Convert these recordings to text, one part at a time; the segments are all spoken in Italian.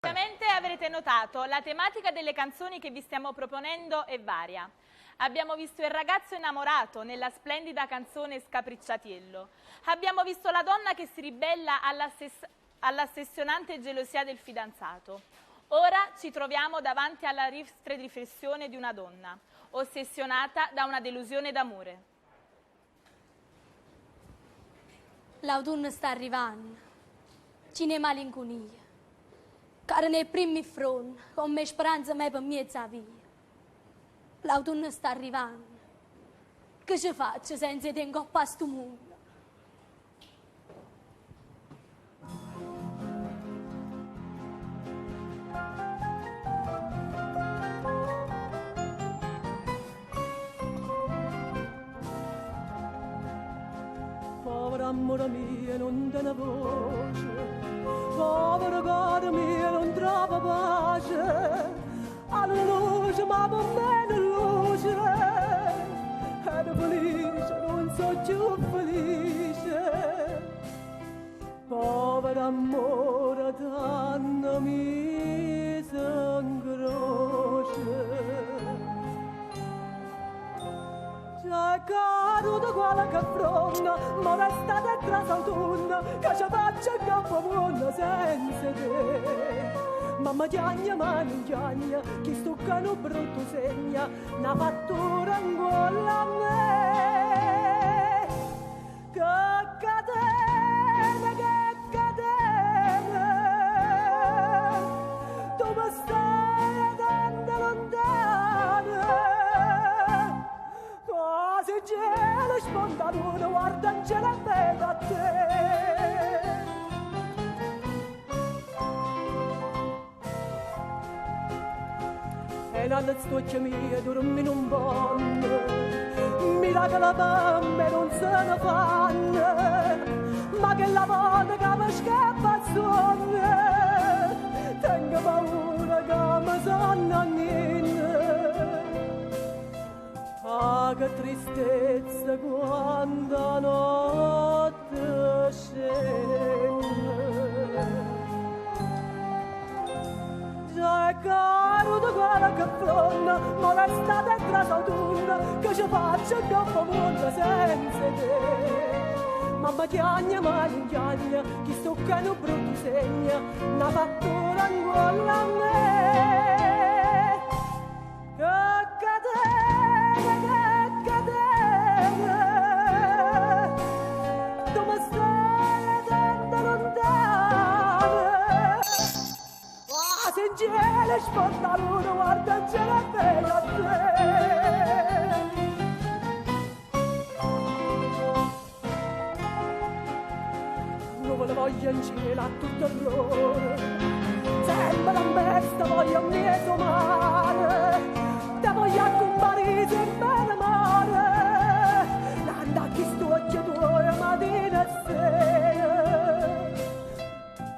Ovviamente avrete notato, la tematica delle canzoni che vi stiamo proponendo è varia. Abbiamo visto il ragazzo innamorato nella splendida canzone Scapricciatiello. Abbiamo visto la donna che si ribella all'ossessionante gelosia del fidanzato. Ora ci troviamo davanti alla triste riflessione di una donna, ossessionata da una delusione d'amore. L'autunno sta arrivando, ci ne malinconia, care nei primi fronti, con me speranza me per mezza via. L'autunno sta arrivando, che ci faccio senza te ingoppa a sto mondo? Povera amore mia, non te ne voce, povera cara mia, non trova pace, alla luce, ma per me non luce, ero felice, non so più felice, povera amore, tanto mi s'angoscia. Già caro da quale che fronna, ma resta dentro l'autunno, che ci faccia il capo buono senza te. Mamma chiagna, ma non chiagna, chi stuccano brutto segna, una fattura ancora a me. Che catena, dove stai tanto lontana? Se cielo spontaneo, guarda in cielo e vedo a te. E nella stoccia mia dormi in un bonno, miracolo per me non se ne fanno, ma che la volta che mi scappa il sonno, tengo paura che mi sonno niente. Ah, che tristezza quando notte scende. Già è caro da quella che fronna, ma resta dentro l'autunno, che ci faccia il capo mondo senza te. Mamma chiagna, ma non chiagna, chi stuccano brutto segna, una fattura ancora a me. Se cielo spontaneo, guarda il cielo e vedo a te. Nuvole voglio in cielo a tutto errore, sembra un besta voglio mia mare, te voglio accompagnare in bene mare, l'anda chi stuocchia tua mattina e sera.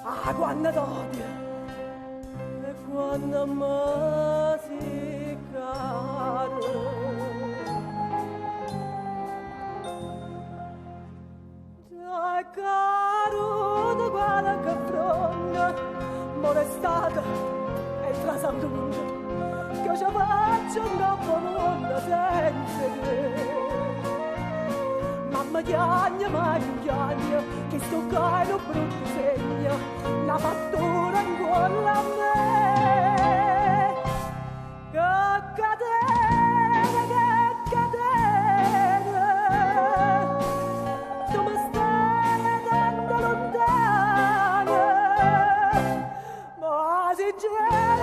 Ah, quando t'odio, quando mi si cade, già è caro da quella che fronna, molestata e trasautunno, che ci faccio un dopo mondo senza te. Mamma chiagna, ma non chiagna, che sto caino brutto segna, la fattura ancora a me.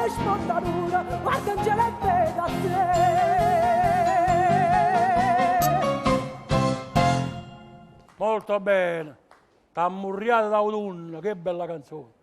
Spontanura, guarda in cielo e vedo a te. Molto bene, Tammurriata d'autunno, che bella canzone.